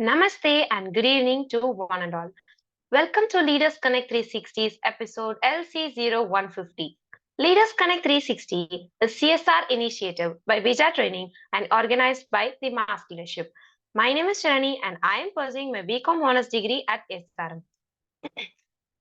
Namaste and good evening to one and all. Welcome to Leaders Connect 360's episode LC0150. Leaders Connect 360 is CSR initiative by Vija Training and organized by the Mass Leadership. My name is Sharani and I am pursuing my BCom Honors degree at SRM.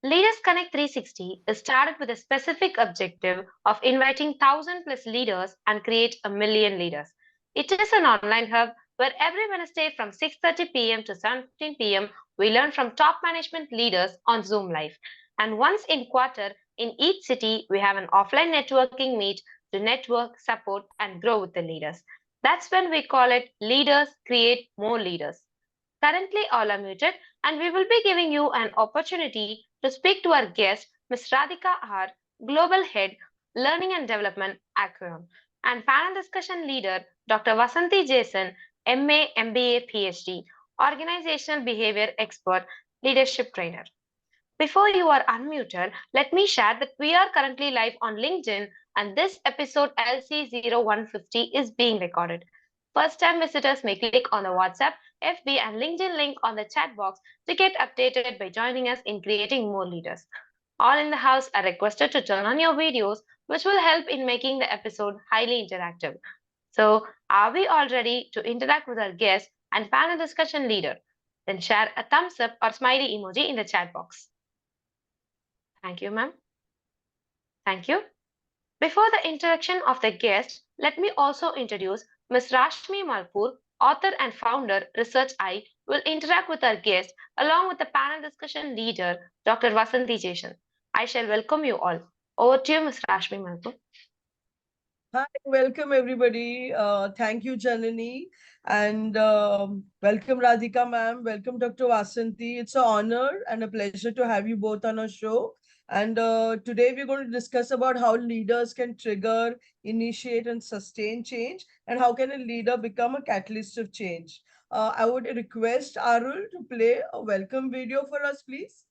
Leaders Connect 360 is started with a specific objective of inviting 1,000 plus leaders and create a million leaders. It is an online hub where every Wednesday from 6:30 p.m. to 7:15 p.m. we learn from top management leaders on Zoom Live. And once in quarter in each city we have an offline networking meet to network, support and grow with the leaders. That's when we call it Leaders Create More Leaders. Currently, all are muted, and we will be giving you an opportunity to speak to our guest, Ms. Radhika R, Global Head, Learning and Development, Acqueon, and panel discussion leader, Dr. Vasanthi Jason, MA, MBA, PhD, Organizational Behavior Expert, Leadership Trainer. Before you are unmuted, let me share that we are currently live on LinkedIn and this episode LC0150 is being recorded. First time visitors may click on the WhatsApp, FB, and LinkedIn link on the chat box to get updated by joining us in creating more leaders. All in the house are requested to turn on your videos, which will help in making the episode highly interactive. So, are we all ready to interact with our guest and panel discussion leader? Then share a thumbs up or smiley emoji in the chat box. Thank you, ma'am. Thank you. Before the introduction of the guest, let me also introduce Ms. Rashmi Malpur, author and founder, Research I, will interact with our guest along with the panel discussion leader, Dr. Vasanthi Jason. I shall welcome you all. Over to you, Ms. Rashmi Malpur. Hi, welcome everybody. Thank you, Janani, and welcome Radhika ma'am. Welcome Dr. Vasanthi. It's an honor and a pleasure to have you both on our show. And today we're going to discuss about how leaders can trigger, initiate, and sustain change, and how can a leader become a catalyst of change. I would request Arul to play a welcome video for us, please.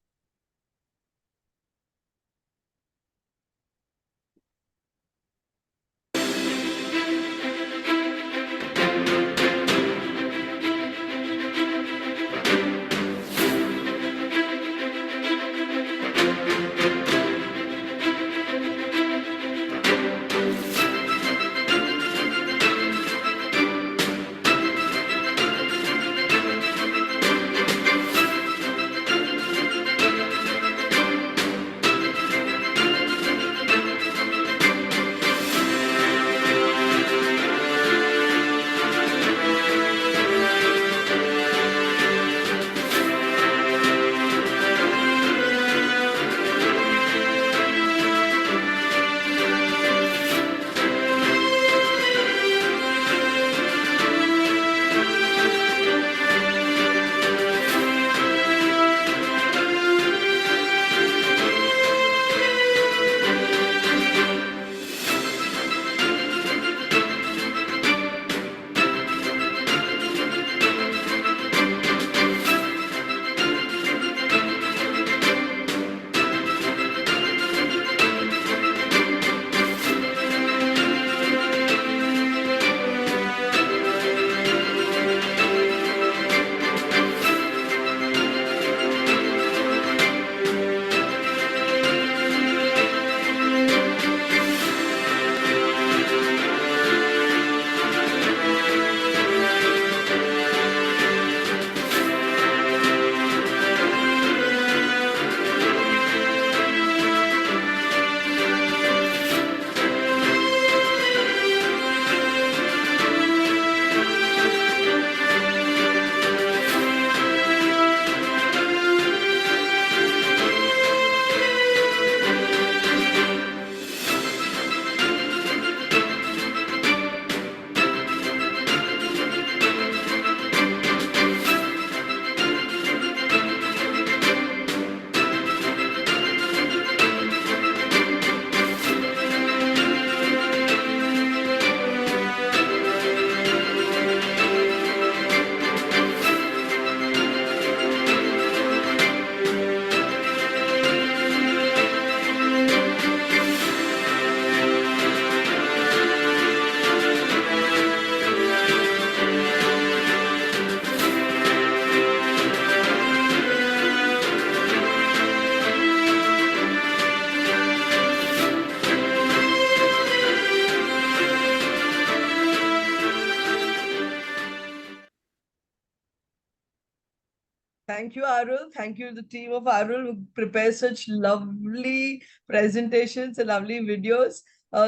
Thank you, Arul. Thank you, the team of Arul, who prepare such lovely presentations and lovely videos.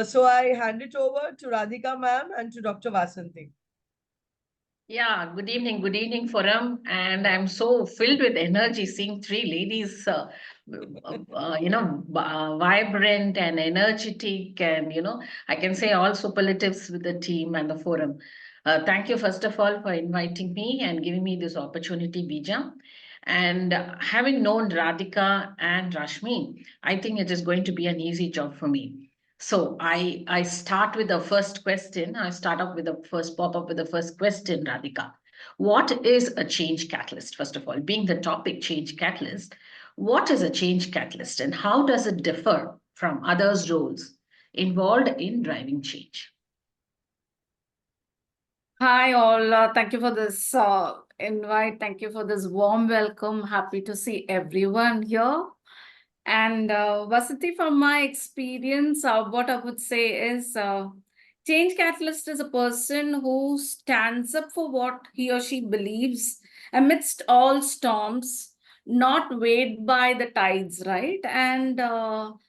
So I hand it over to Radhika ma'am and to Dr. Vasanthi. Yeah, good evening, Forum. And I'm so filled with energy seeing three ladies, vibrant and energetic, and I can say all superlatives with the team and the forum. Thank you, first of all, for inviting me and giving me this opportunity, Bija. And having known Radhika and Rashmi, I think it is going to be an easy job for me. So I start with the first question. I start off with the first pop up with the first question, Radhika. What is a change catalyst? First of all, being the topic change catalyst, what is a change catalyst and how does it differ from others' roles involved in driving change? Hi, all. Thank you for this invite. Thank you for this warm welcome. Happy to see everyone here. And Vasanthi, from my experience, what I would say is change catalyst is a person who stands up for what he or she believes amidst all storms, not weighed by the tides, right? And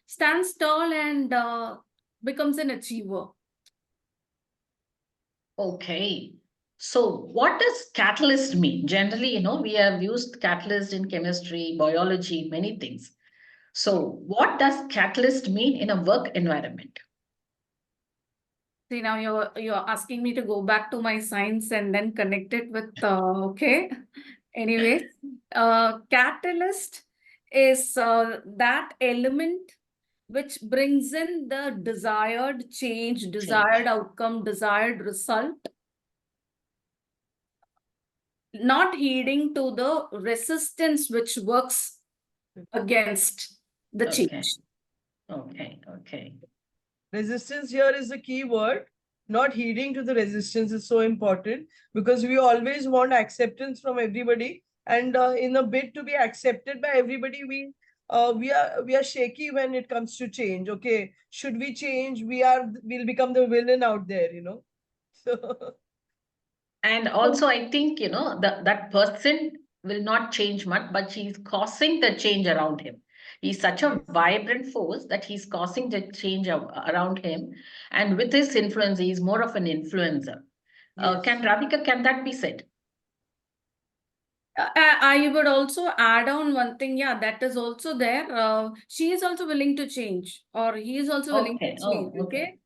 stands tall and becomes an achiever. Okay. So what does catalyst mean? Generally, we have used catalyst in chemistry, biology, many things. So what does catalyst mean in a work environment? See, now you're asking me to go back to my science and then connect it with okay. Anyways, catalyst is that element which brings in the desired change, desired outcome, desired result, not heeding to the resistance which works against the change. Okay. Resistance here is the key word. Not heeding to the resistance is so important because we always want acceptance from everybody, and in a bid to be accepted by everybody, we are shaky when it comes to change. Okay, should we change? We'll become the villain out there, So And also, I think, that person will not change much, but he's causing the change around him. He's such a vibrant force that he's causing the change around him. And with his influence, he's more of an influencer. Can Radhika, can that be said? I would also add on one thing. Yeah, that is also there. She is also willing to change, or he is also willing to change. Okay.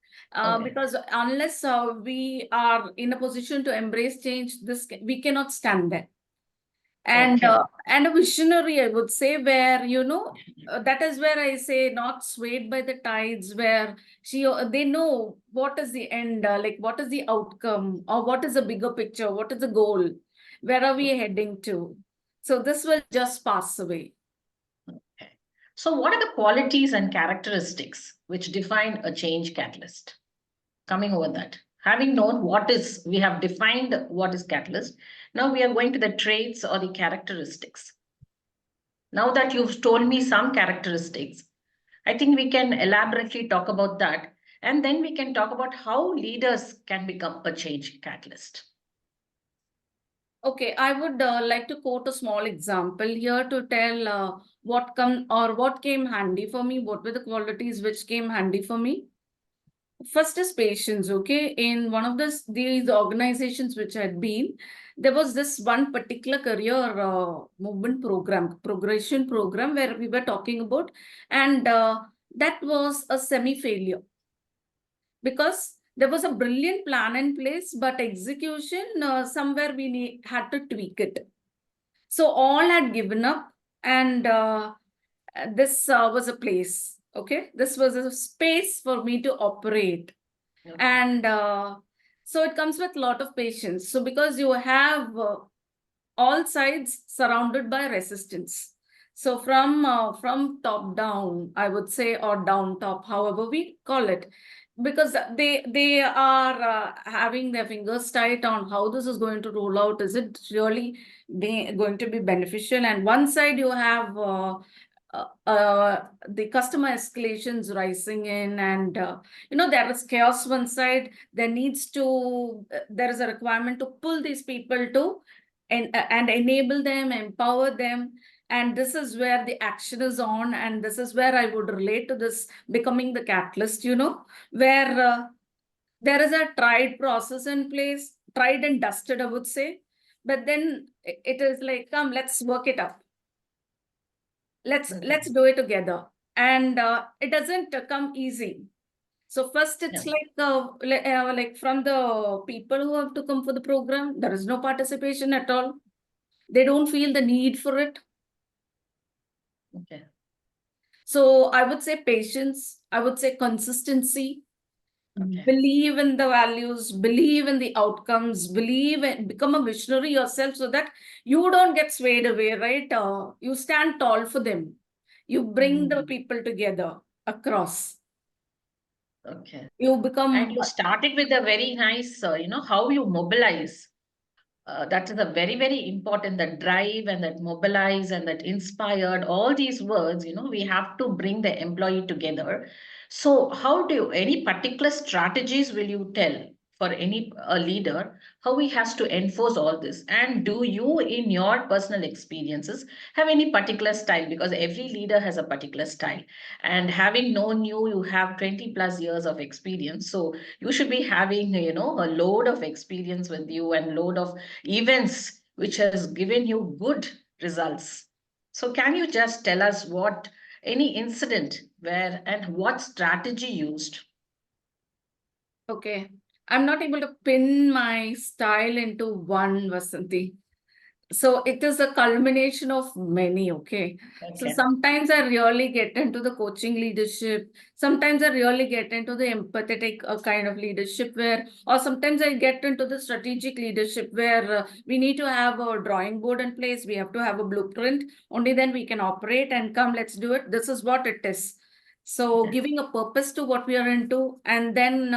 Because unless we are in a position to embrace change, we cannot stand there. And and a visionary, I would say, where that is where I say not swayed by the tides, where they know what is the end, like what is the outcome, or what is the bigger picture, what is the goal, where are we heading to? So this will just pass away. Okay. So what are the qualities and characteristics which define a change catalyst? Coming over that. Having known we have defined what is catalyst. Now we are going to the traits or the characteristics. Now that you've told me some characteristics, I think we can elaborately talk about that. And then we can talk about how leaders can become a change catalyst. Okay, I would like to quote a small example here to tell what came handy for me, what were the qualities which came handy for me. First is patience. Okay, in one of these organizations which I had been, there was this one particular career movement progression program where we were talking about, and that was a semi-failure because there was a brilliant plan in place, but execution somewhere had to tweak it. So all had given up, and this was a place. Okay, this was a space for me to operate. Okay. And so it comes with a lot of patience. So because you have all sides surrounded by resistance. So from top down, I would say, or down top, however we call it, because they are having their fingers tight on how this is going to roll out. Is it really going to be beneficial? And one side you have the customer escalations rising in, and there is chaos one side. There is a requirement to pull these people to and enable them, empower them. And this is where the action is on. And this is where I would relate to this becoming the catalyst, where there is a tried process in place, tried and dusted, I would say. But then it is like, come, let's work it up. Let's do it together. And it doesn't come easy. So first, it's like from the people who have to come for the program, there is no participation at all. They don't feel the need for it. Okay. So I would say patience. I would say consistency. Okay. Believe in the values, believe in the outcomes, become a visionary yourself so that you don't get swayed away, right? You stand tall for them. You bring the people together across. Okay. You become. And you started with a very nice, how you mobilize. That is a very, very important, that drive and that mobilize and that inspired, all these words, we have to bring the employee together. So how do you, any particular strategies will you tell for any leader, how he has to enforce all this? And do you, in your personal experiences, have any particular style? Because every leader has a particular style. And having known you, you have 20 plus years of experience. So you should be having, a load of experience with you and load of events which has given you good results. So can you just tell us what any incident where and what strategy used? Okay. I'm not able to pin my style into one, Vasanthi. So it is a culmination of many, okay? So Okay. sometimes I really get into the coaching leadership. Sometimes I really get into the empathetic kind of leadership or sometimes I get into the strategic leadership where we need to have a drawing board in place. We have to have a blueprint. Only then we can operate and come, let's do it. This is what it is. So Okay. giving a purpose to what we are into. And then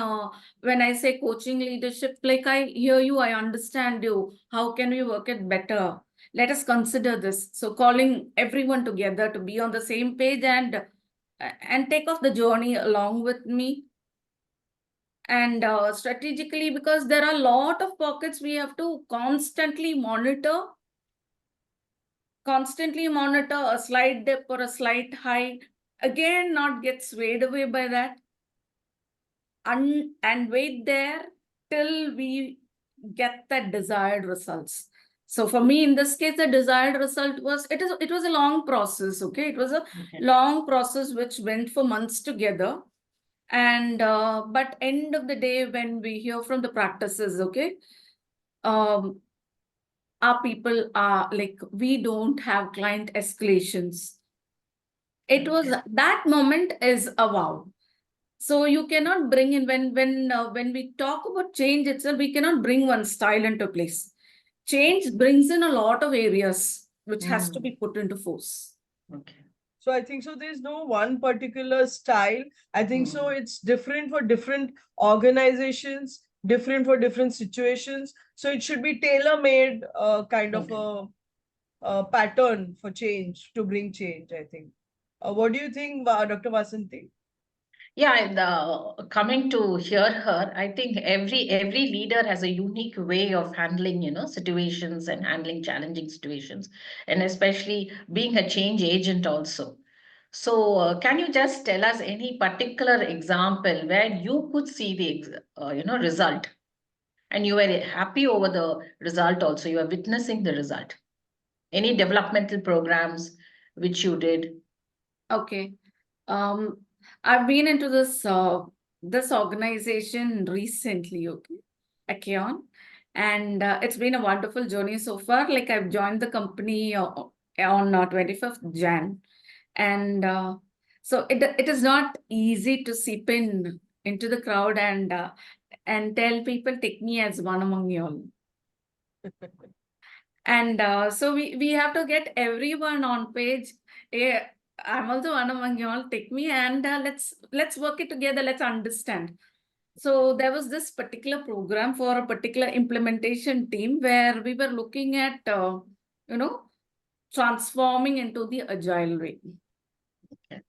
when I say coaching leadership, like I hear you, I understand you. How can we work it better? Let us consider this. So calling everyone together to be on the same page and take off the journey along with me. And strategically, because there are a lot of pockets we have to constantly monitor a slight dip or a slight high. Again, not get swayed away by that. And wait there till we get that desired results. So for me, in this case, the desired result was, it was a long process, okay? It was a long process which went for months together. And but end of the day, when we hear from the practices, okay, our people are like, we don't have client escalations. It was that moment is a wow. So you cannot bring in when we talk about change itself, we cannot bring one style into place. Change brings in a lot of areas which has to be put into force. Okay. So I think so there's no one particular style. I think so it's different for different organizations, different for different situations. So it should be tailor-made kind of a pattern for change, to bring change, I think. What do you think, Dr. Vasanthi? Yeah, and coming to hear her, I think every leader has a unique way of handling, situations and handling challenging situations, and especially being a change agent also. So, can you just tell us any particular example where you could see the, result, and you were happy over the result also? You are witnessing the result. Any developmental programs which you did? Okay. I've been into this organization recently, okay, Acqueon, and it's been a wonderful journey so far. Like I've joined the company on 25th Jan, and so it is not easy to seep in into the crowd and tell people, take me as one among you all. And so we have to get everyone on page. Yeah, I'm also one among you all. Take me and let's work it together. Let's understand. So there was this particular program for a particular implementation team where we were looking at transforming into the agile way. Okay.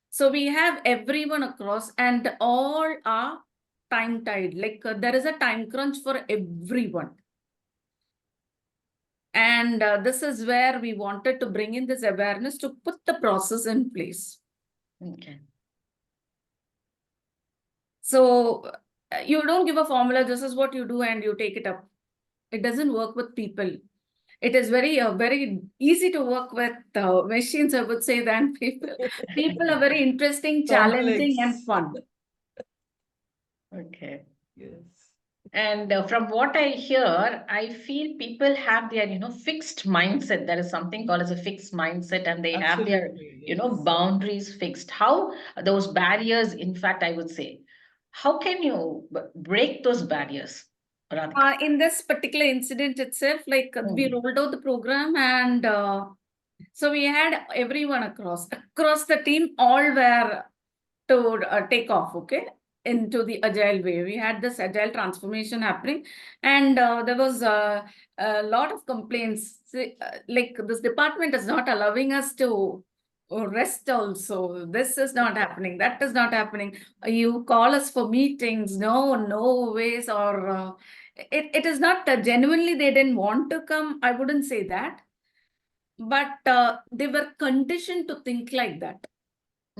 So we have everyone across and all are time tied. Like there is a time crunch for everyone. And this is where we wanted to bring in this awareness to put the process in place. Okay. So you don't give a formula, this is what you do and you take it up. It doesn't work with people. It is very easy to work with machines, I would say, than people. People are very interesting, challenging, and fun. Okay. Yes. And from what I hear, I feel people have their, fixed mindset. There is something called as a fixed mindset, and they have their, Absolutely. Yes. boundaries fixed. How those barriers, in fact, I would say, how can you break those barriers, Radhika? In this particular incident itself, like we Mm. rolled out the program, and so we had everyone across the team, all were to take off, okay, into the agile way. We had this agile transformation happening, and there was a lot of complaints. Like this department is not allowing us to rest also. This is not happening. That is not happening. You call us for meetings. No ways. Or it is not genuinely they didn't want to come. I wouldn't say that. But they were conditioned to think like that.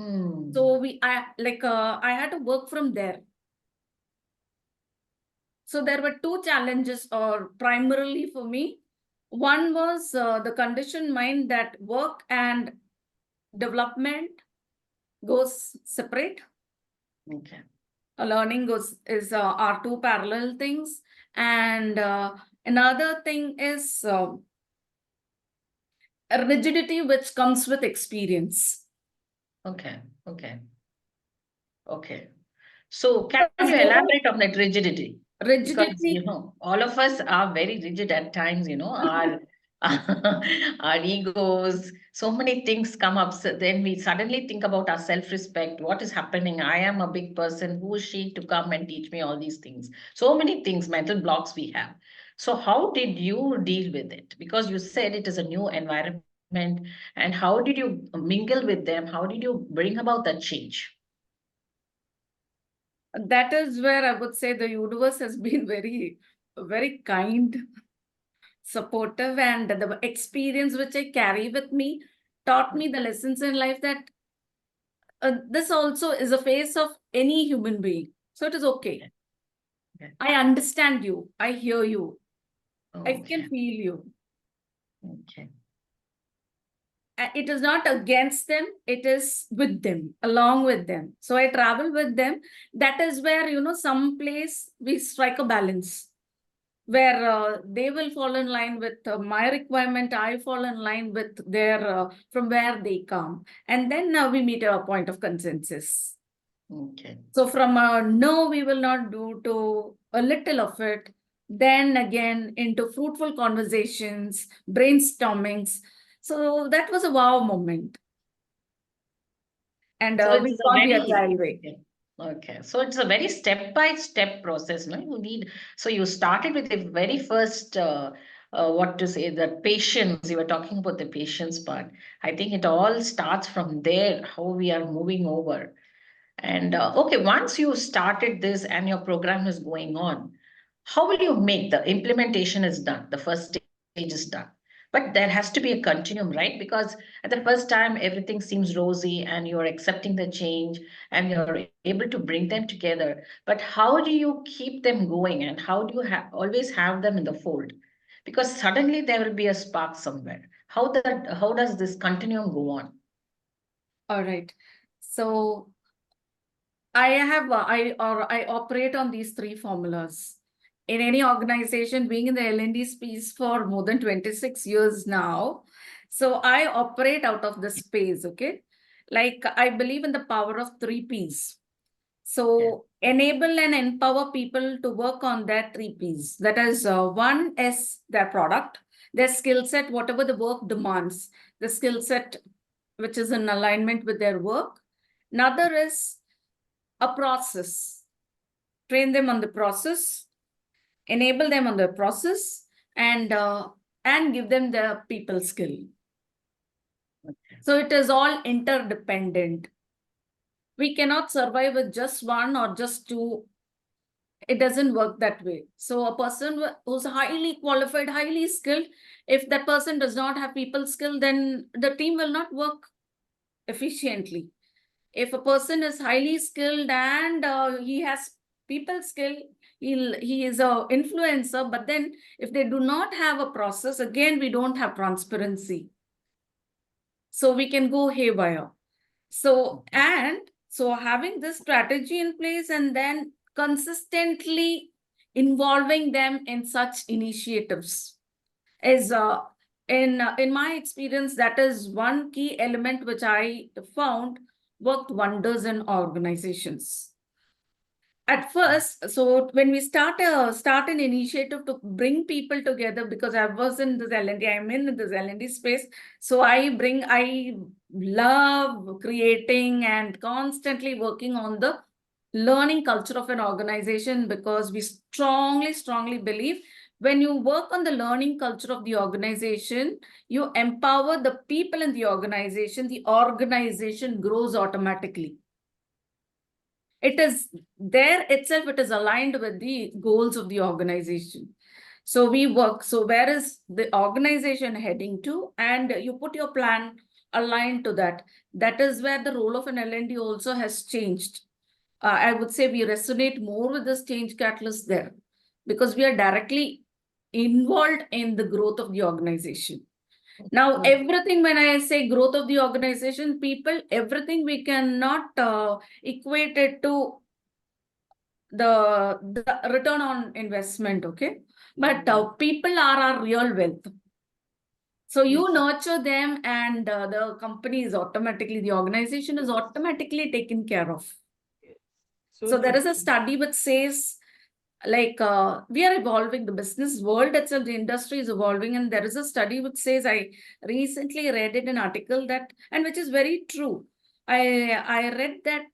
Mm. So I had to work from there. So there were two challenges, or primarily for me. One was the conditioned mind that work and development goes separate. Okay. Learning are two parallel things, and another thing is a rigidity which comes with experience. Okay. Okay. Okay. So can Because you over elaborate on that rigidity? Because, rigidity, all of us are very rigid at times, our our egos, so many things come up. So then we suddenly think about our self-respect. What is happening? I am a big person. Who is she to come and teach me all these things? So many things, mental blocks we have. So how did you deal with it? Because you said it is a new environment. And how did you mingle with them? How did you bring about that change? that is where I would say the universe has been very kind, supportive, and the experience which I carry with me taught me the lessons in life that this also is a phase of any human being. So it is okay. Okay. I understand you. I hear you. I can Okay. feel you. Okay. It is not against them. It is with them, along with them. So I travel with them. That is where, some place we strike a balance, where they will fall in line with my requirement, I fall in line with their, from where they come. And then we meet a point of consensus. Okay. So from a no, we will not do, to a little of it, then again into fruitful conversations, brainstormings. So that was a wow moment. And So we it's a gone the very, agile way. yeah. Okay. So it's a very step-by-step process, no? So you started with the very first, what to say, the patience. You were talking about the patience part. I think it all starts from there, how we are moving over. And okay, once you started this and your program is going on, how will you make the implementation is done? The first stage is done. But there has to be a continuum, right? Because at the first time, everything seems rosy and you're accepting the change and you're able to bring them together. But how do you keep them going and how do you always have them in the fold? Because suddenly there will be a spark somewhere. How does this continuum go on? All right. So I operate on these three formulas. In any organization, being in the L&D space for more than 26 years now, so I operate out of this space, okay? Like I believe in the power of 3 Ps. So enable and empower people to work on their 3 Ps. That is, one is their product, their skill set, whatever the work demands, the skill set which is in alignment with their work. Another is a process. Train them on the process, enable them on the process, and give them the people skill. So it is all interdependent. We cannot survive with just one or just two It doesn't work that way. So a person who's highly qualified, highly skilled, if that person does not have people skill, then the team will not work efficiently. If a person is highly skilled and he has people skill, he is a influencer, but then if they do not have a process, again, we don't have transparency. So we can go haywire. So having this strategy in place and then consistently involving them in such initiatives is in my experience, that is one key element which I found worked wonders in organizations. At first, so when we start an initiative to bring people together, because I was in this L&D, I'm in this L&D space, so I love creating and constantly working on the learning culture of an organization, because we strongly believe when you work on the learning culture of the organization, you empower the people in the organization grows automatically. It is there itself, it is aligned with the goals of the organization. So we work, so where is the organization heading to? And you put your plan aligned to that. That is where the role of an L&D also has changed. I would say we resonate more with this change catalyst there, because we are directly involved in the growth of the organization. Now, everything, when I say growth of the organization, people, everything we cannot equate it to the return on investment, okay? But people are our real wealth. So you nurture them and the company is automatically, the organization is automatically taken care of. So there is a study which says, like, we are evolving, the business world itself, the industry is evolving, and there is a study which says, I recently read in an article that, and which is very true. I read that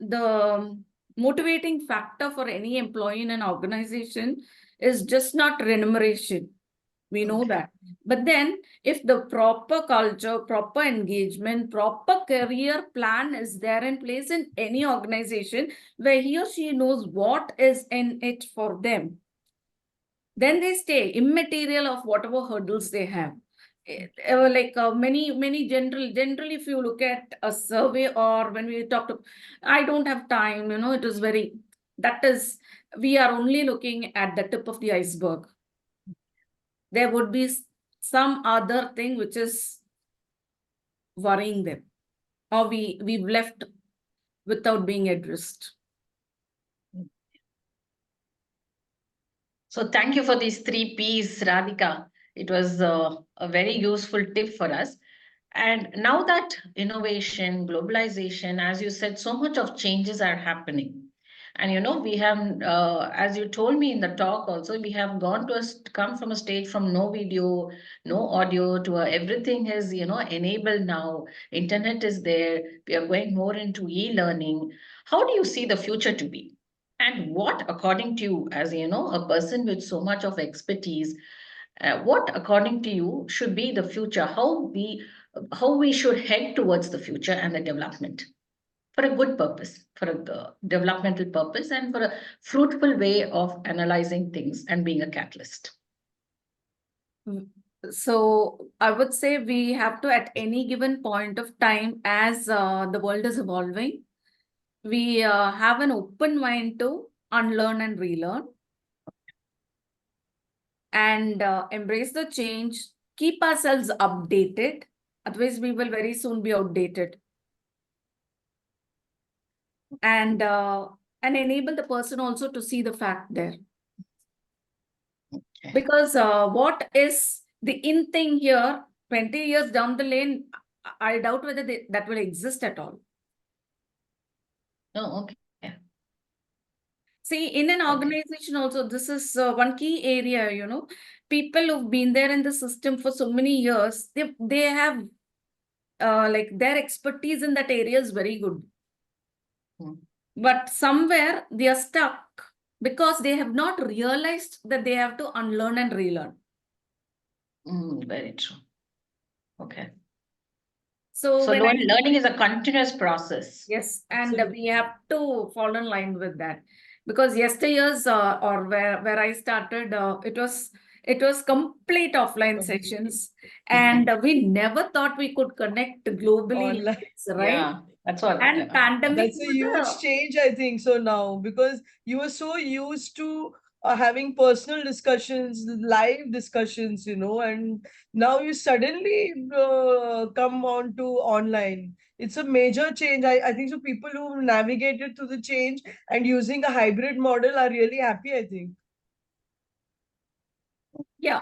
the motivating factor for any employee in an organization is just not remuneration. We know that. But then if the proper culture, proper engagement, proper career plan is there in place in any organization where he or she knows what is in it for them, then they stay immaterial of whatever hurdles they have. Generally, if you look at a survey or when we talk to, I don't have time, it is very, that is, we are only looking at the tip of the iceberg. There would be some other thing which is worrying them, or we've left without being addressed. So thank you for these 3 Ps, Radhika. It was a very useful tip for us. And now that innovation, globalization, as you said, so much of changes are happening. And we have, as you told me in the talk also, we have gone to come from a stage from no video, no audio to everything is, enabled now. Internet is there. We are going more into e-learning. How do you see the future to be? And what, according to you, as a person with so much of expertise, what, according to you, should be the future? How we should head towards the future and the development for a good purpose, for a developmental purpose, and for a fruitful way of analyzing things and being a catalyst. So I would say we have to, at any given point of time, as the world is evolving, we have an open mind to unlearn and relearn, and embrace the change, keep ourselves updated. Otherwise, we will very soon be outdated. And enable the person also to see the fact there. Okay. Because what is the in thing here, 20 years down the lane, I doubt whether that will exist at all. Oh, okay. See, in an organization also, this is one key area, people who've been there in the system for so many years, they have like their expertise in that area is very good. But somewhere they are stuck because they have not realized that they have to unlearn and relearn. Very true. Okay. So So when I learning is a continuous process. Yes, and Absolutely. we have to fall in line with that because yesteryears or where I started, it was complete offline sessions, and we never thought we could connect globally like Online. this, right? Yeah, that's what. And pandemic That's a was huge change, I think, so now, because you were so used to having personal discussions, live discussions, and now you suddenly come on to online. It's a major change. I think so. People who navigated through the change and using a hybrid model are really happy, I think. yeah.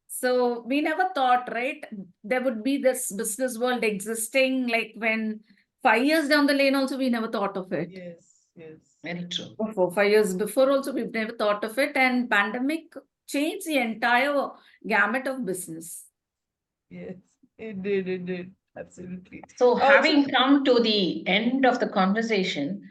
So we never thought, right, there would be this business world existing like when 5 years down the lane also we never thought of it. Yes, yes. Very true. Before 5 years before also we've never thought of it, and pandemic changed the entire gamut of business. Yes, it did. Absolutely. So So having come to the end of the conversation,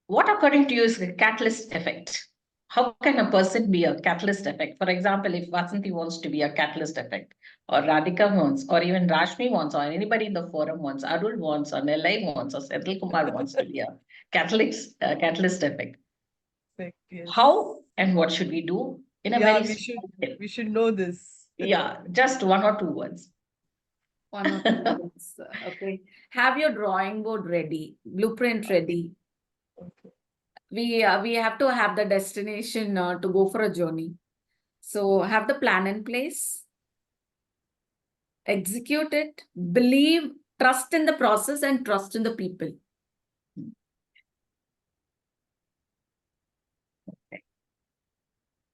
what according to you is the catalyst effect? How can a person be a catalyst effect? For example, if Vasanthi wants to be a catalyst effect, or Radhika wants, or even Rashmi wants, or anybody in the forum wants, Arul wants, or Nellai wants, or Senthil Kumar wants to be a catalyst effect. yes. How and what should we do in a Yeah, very small scale? we should know this. Yeah, just 1 or 2 words. One or two things. Okay. Have your drawing board ready, blueprint ready. Okay. We have to have the destination to go for a journey. So have the plan in place, execute it, believe, trust in the process and trust in the people.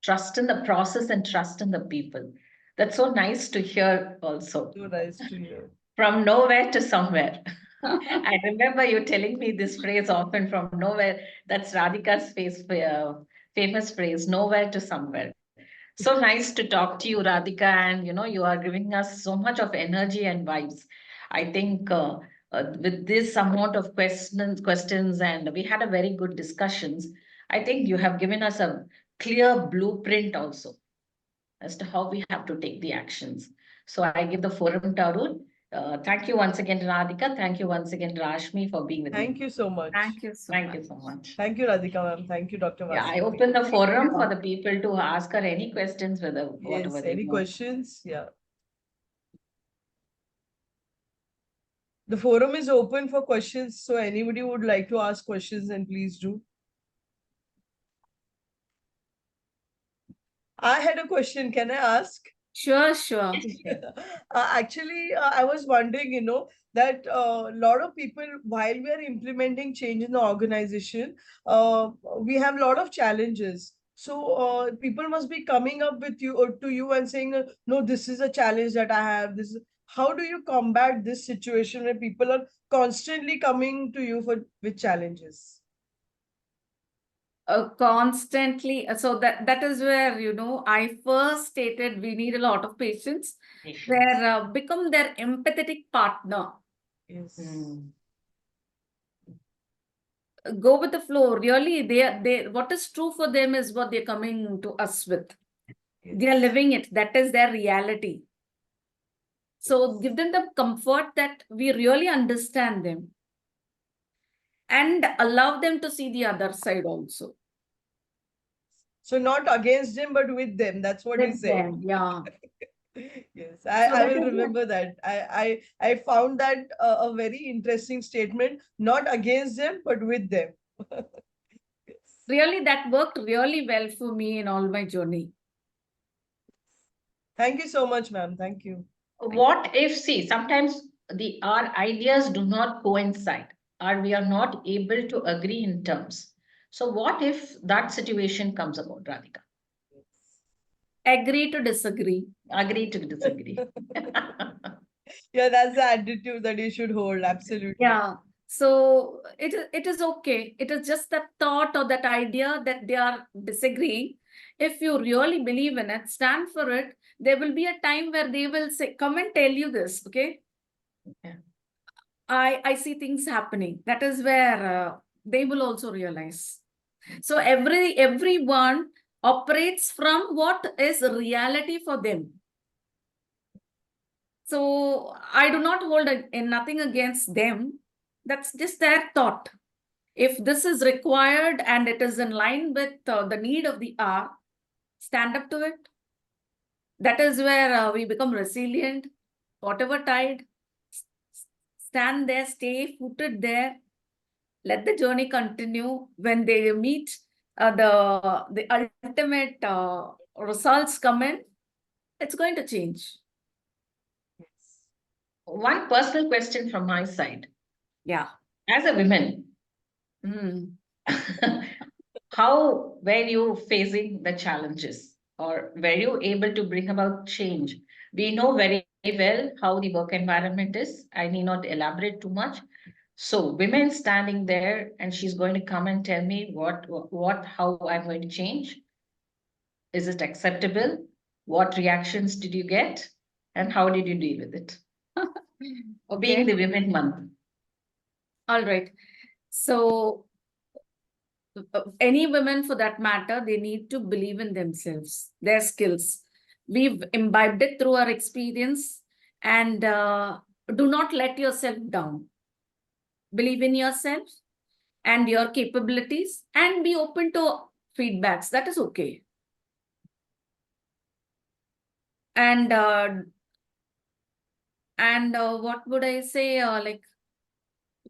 Trust in the process and trust in the people. That's so nice to hear also. So nice to hear. From nowhere to somewhere. I remember you telling me this phrase often, from nowhere. That's Radhika's famous phrase, nowhere to somewhere. So nice to talk to you, Radhika, and you are giving us so much of energy and vibes. I think with this amount of questions, and we had a very good discussions. I think you have given us a clear blueprint also as to how we have to take the actions. So I give the forum to Arul. Thank you once again, Radhika. Thank you once again, Rashmi, for being with me. Thank you so much. Thank you so Thank much. you so much. Thank you, Radhika ma'am. Thank you, Dr. Yeah, I Vasanthi. open the forum for the people to ask her any questions, whatever Yes, they any want. questions? Yeah. The forum is open for questions, so anybody would like to ask questions, then please do. I had a question. Can I ask? Sure, sure. Actually, I was wondering, that a lot of people, while we are implementing change in the organization, we have a lot of challenges. So people must be coming up with you or to you and saying, no, this is a challenge that I have. How do you combat this situation where people are constantly coming to you with challenges? Constantly. So that is where, I first stated we need a lot of patience, where become their empathetic partner. Yes. Go with the flow. Really, they what is true for them is what they're coming to us with. Yes. They are living it. That is their reality. So give them the comfort that we really understand them and allow them to see the other side also. So not against them, but with them. That's what you With said. them, yeah. Yes, So I that will is remember that. I found that a very interesting statement. Not against them, but with them. Yes. really, that worked really well for me in all my journey. Thank you so much, ma'am. Thank you. What if, see, sometimes our ideas do not coincide, or we are not able to agree in terms. So what if that situation comes about, Radhika? Agree to disagree. Agree to disagree. Yeah, that's the attitude that you should hold. Absolutely. Yeah. So it is okay. It is just that thought or that idea that they are disagreeing. If you really believe in it, stand for it. There will be a time where they will say, come and tell you this, okay? Yeah. I see things happening. That is where they will also realize. So everyone operates from what is reality for them. So I do not hold nothing against them. That's just their thought. If this is required and it is in line with the need of the hour, stand up to it. That is where we become resilient. Whatever tide, stand there, stay footed there. Let the journey continue. When they meet the ultimate results come in, it's going to change. One personal question from my side. Yeah. As a woman, how were you facing the challenges, or were you able to bring about change? We know very well how the work environment is. I need not elaborate too much. So, women standing there, and she's going to come and tell me how I'm going to change. Is it acceptable? What reactions did you get? And how did you deal with it? Okay. Being the Women Month. All right. So, any women for that matter, they need to believe in themselves, their skills. We've imbibed it through our experience, and do not let yourself down. Believe in yourself and your capabilities, and be open to feedbacks. That is okay. And what would I say? Like,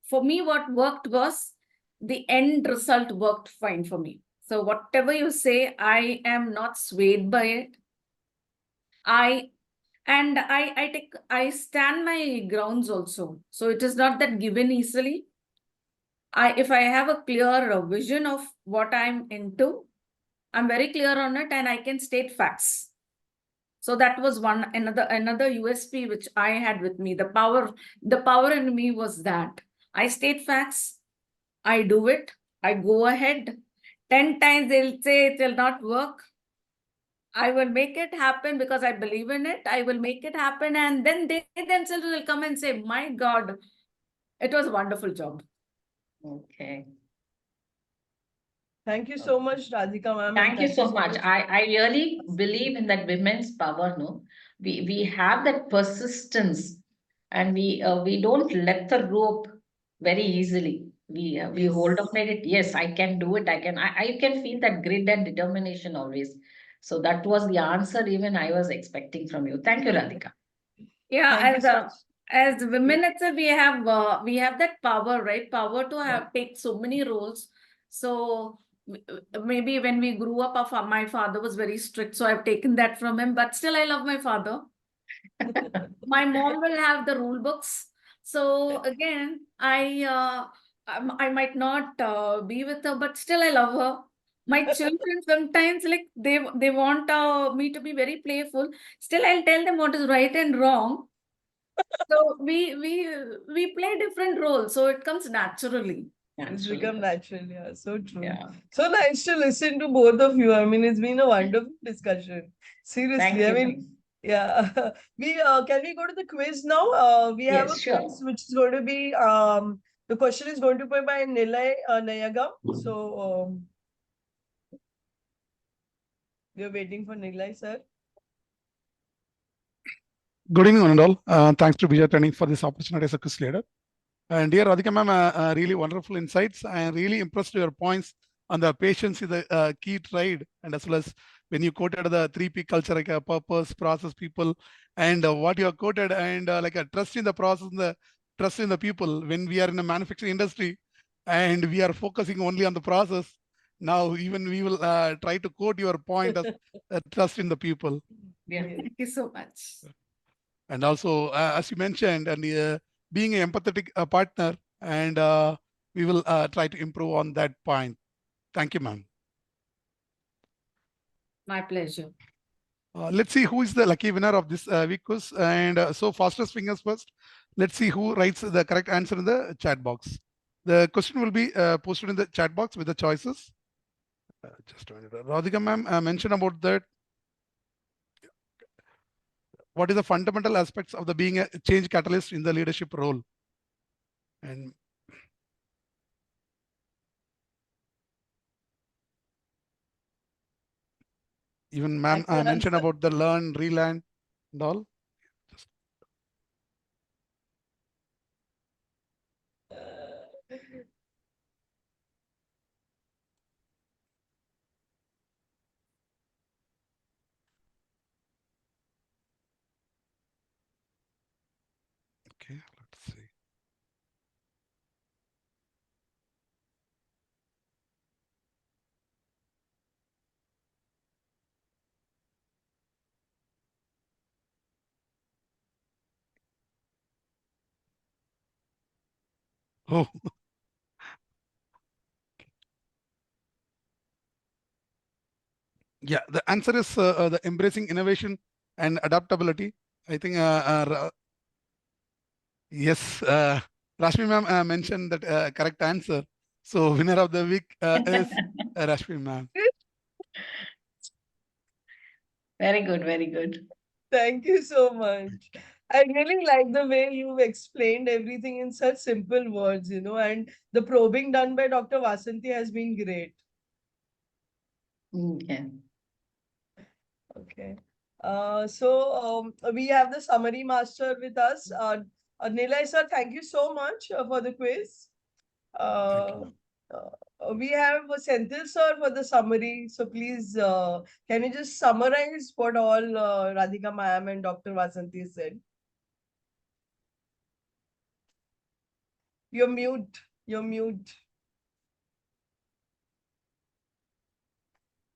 for me, what worked was the end result worked fine for me. So whatever you say, I am not swayed by it. I stand my grounds also. So it is not that given easily. If I have a clear vision of what I'm into, I'm very clear on it, and I can state facts. So that was another USP which I had with me. The power in me was that I state facts, I do it, I go ahead. 10 times they'll say it will not work. I will make it happen because I believe in it. I will make it happen. And then they themselves will come and say, my God, it was a wonderful job. Okay. Thank you so much, Radhika ma'am. Thank you so much. I really believe in that women's power. No, we have that persistence, and we don't let the rope very easily. We hold on at it. Yes, I can do it. I can feel that grit and determination always. So that was the answer even I was expecting from you. Thank you, Radhika. Yeah, Thank you so much. as women itself, we have that power, right? Power to have take so many roles. So maybe when we grew up, my father was very strict, so I've taken that from him. But still, I love my father. My mom will have the rule books. So again, I might not be with her, but still I love her. My children sometimes like they want me to be very playful. Still, I'll tell them what is right and wrong. So we play different roles, so it comes naturally. It's become natural, yeah. So true. Yeah. So nice to listen to both of you. I mean, it's been a wonderful discussion. Seriously, Thank I you. mean, yeah. We can we go to the quiz now? We have Yes, a sure. quiz which is going to be the question is going to be by Nilay Nayagam. So we are waiting for Nilay, sir. Good evening, one and all. Thanks to Vijay Training for this opportunity as a quiz leader. And dear Radhika ma'am, really wonderful insights. I am really impressed with your points on the patience is the key trade, and as well as when you quoted the 3P culture, like a purpose, process, people, and what you have quoted, and like a trust in the process and the trust in the people. When we are in the manufacturing industry and we are focusing only on the process, now even we will try to quote your point as trust in the people. Yeah. Thank you so much. And also, as you mentioned, and being an empathetic partner, and we will try to improve on that point. Thank you, ma'am. My pleasure. Let's see who is the lucky winner of this week quiz. And so fastest fingers first. Let's see who writes the correct answer in the chat box. The question will be posted in the chat box with the choices. Just a minute. Radhika ma'am mentioned about that. What is the fundamental aspects of the being a change catalyst in the leadership role? And even ma'am mentioned about the learn, relearn, and all. Okay, let's see. Oh, yeah, the answer is the embracing innovation and adaptability. I think, yes, Rashmi ma'am mentioned that correct answer. So winner of the week is Rashmi ma'am. Very good, very good. Thank you so much. I really like the way you've explained everything in such simple words, and the probing done by Dr. Vasanthi has been great. Okay. Okay. So we have the summary master with us. Nilay sir, thank you so much for the quiz. Thank you, Uh, ma'am. we have Senthil sir for the summary. So please, can you just summarize what all Radhika ma'am and Dr. Vasanthi said? You're mute. You're mute.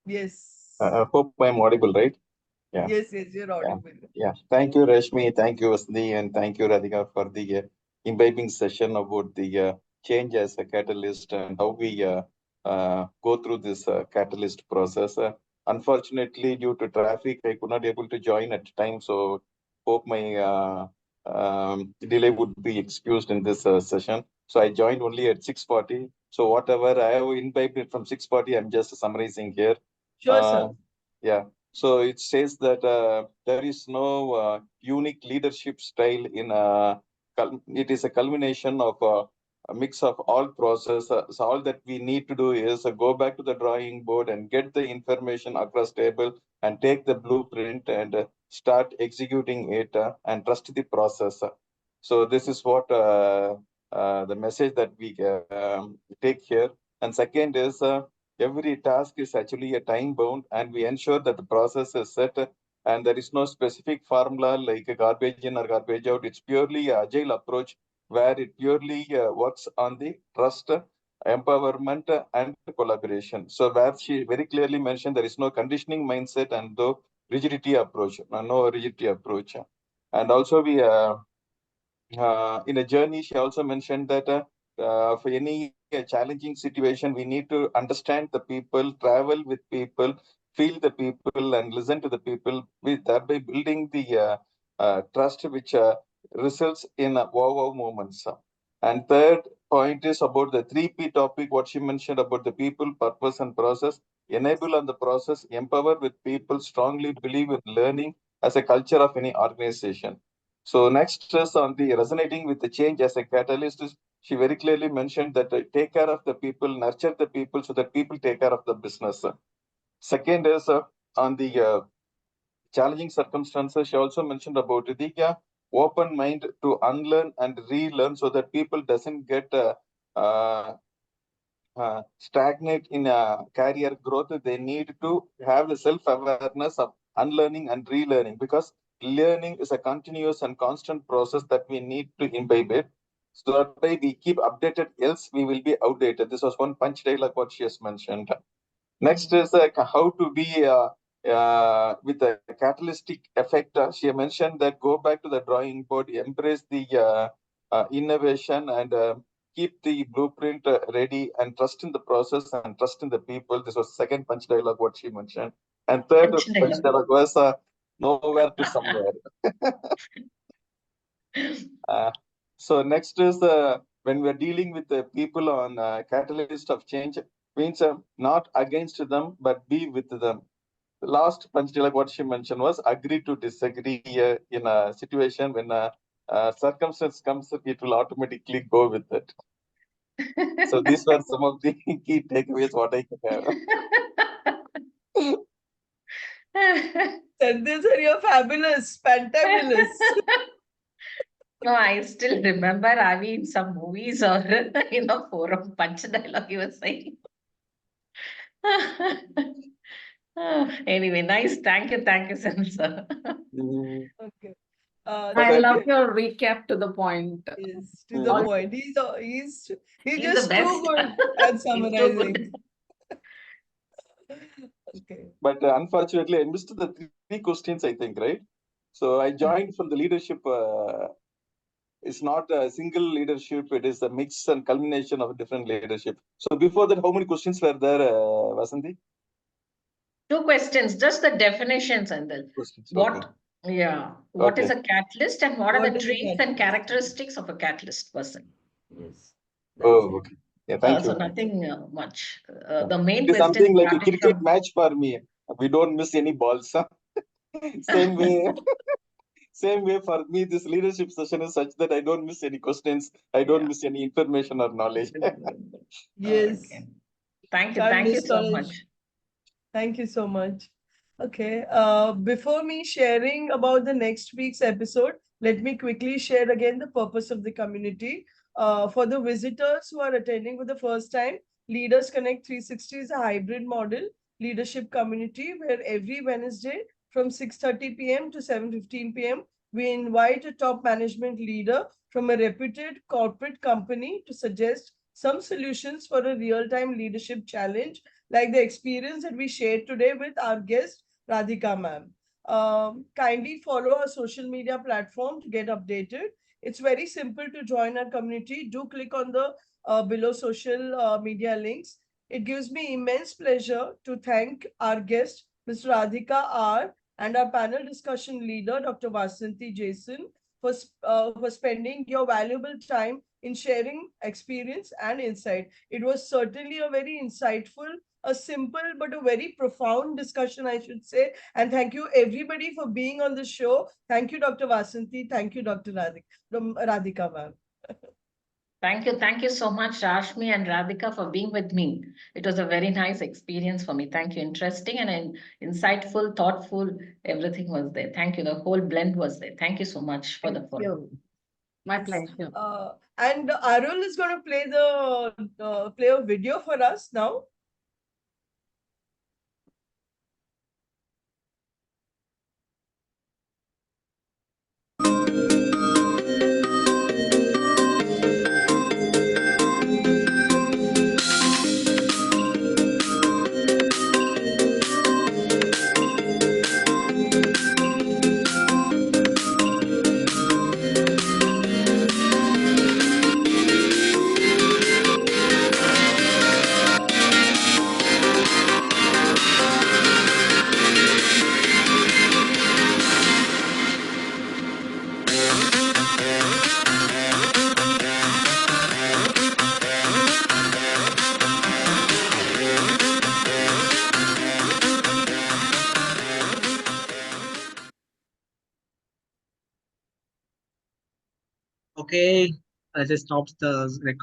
Yes. I hope I'm audible, right? Yeah. Yes, you're audible. Yeah. Thank you, Rashmi. Thank you, Vasanthi, and thank you, Radhika, for the imbibing session about the change as a catalyst and how we go through this catalyst process. Unfortunately, due to traffic, I could not able to join at time. So hope my delay would be excused in this session. So I joined only at 6:40. So whatever I have imbibed from 6:40, I'm just summarizing here. Sure, sir. Yeah. So it says that there is no unique leadership style in it is a culmination of a mix of all process. So all that we need to do is go back to the drawing board and get the information across table and take the blueprint and start executing it and trust the process. So this is what the message that we take here. And second is every task is actually a time bound, and we ensure that the process is set and there is no specific formula like a garbage in or garbage out. It's purely an agile approach where it purely works on the trust, empowerment, and collaboration. So where she very clearly mentioned there is no conditioning mindset and no rigidity approach, no rigidity approach. And also we in a journey, she also mentioned that for any challenging situation, we need to understand the people, travel with people, feel the people, and listen to the people, with thereby building the trust, which results in wow moments. And third point is about the 3P topic, what she mentioned about the people, purpose, and process. Enable on the process, empower with people, strongly believe in learning as a culture of any organization. So next is on the resonating with the change as a catalyst. She very clearly mentioned that take care of the people, nurture the people so that people take care of the business. Second is on the challenging circumstances. She also mentioned about the open mind to unlearn and relearn so that people doesn't get stagnate in career growth. They need to have the self-awareness of unlearning and relearning, because learning is a continuous and constant process that we need to imbibe it. So that way we keep updated, else we will be outdated. This was one punch dialogue what she has mentioned. Next is how to be with a catalytic effect. She mentioned that go back to the drawing board, embrace the innovation, and keep the blueprint ready, and trust in the process and trust in the people. This was second punch dialogue what she mentioned. And third punch dialogue was nowhere to somewhere. So next is when we're dealing with the people on catalyst of change, means not against them, but be with them. The last punch dialogue what she mentioned was agree to disagree in a situation when a circumstance comes, it will automatically go with it. So these were some of the key takeaways what I can have. Senthil sir, you're fabulous, fantabulous. No, I still remember, are we in some movies or forum punch dialogue you were saying? Anyway, nice. Thank you, Sansa. Okay. I thank love you. your recap to the point. Yes, to the Mhm. point. He's He's the just best. too good at He's too summarizing. good. Okay. But unfortunately, I missed the three questions, I think, right? So I joined from the leadership. It's not a single leadership, it is a mix and culmination of different leadership. So before that, how many questions were there, Vasanthi? 2 questions, just the definitions and then Questions. what, what is Okay. a catalyst and what are What the is a traits and catalyst? characteristics of a catalyst person? Yes. Oh, okay. Yeah, thank So you. nothing much. The main It is question something like a starting cricket from match for me. We don't miss any balls. Huh? Same way. Same way for me, this leadership session is such that I don't miss any questions. I don't miss any information or knowledge. Yes. Okay. Thank Can't you miss so knowledge. much. Thank you so much. Okay. Before me sharing about the next week's episode, let me quickly share again the purpose of the community. For the visitors who are attending for the first time, Leaders Connect 360 is a hybrid model leadership community where every Wednesday from 6:30 p.m. to 7:15 p.m. we invite a top management leader from a reputed corporate company to suggest some solutions for a real-time leadership challenge like the experience that we shared today with our guest, Radhika ma'am. Kindly follow our social media platform to get updated. It's very simple to join our community. Do click on the below social media links. It gives me immense pleasure to thank our guest, Mr. Radhika R, and our panel discussion leader, Dr. Vasanthi Jason, for spending your valuable time in sharing experience and insight. It was certainly a very insightful, a simple but a very profound discussion, I should say. And thank you everybody for being on the show. Thank you, Dr. Vasanthi. Thank you, Dr. Radhika ma'am. Thank you so much, Rashmi and Radhika, for being with me. It was a very nice experience for me. Thank you. Interesting and insightful, thoughtful. Everything was there. Thank you. The whole blend was there. Thank you so much for the Thank forum. you. My pleasure. And Arul is going to play play a video for us now. Okay, I just stopped the record.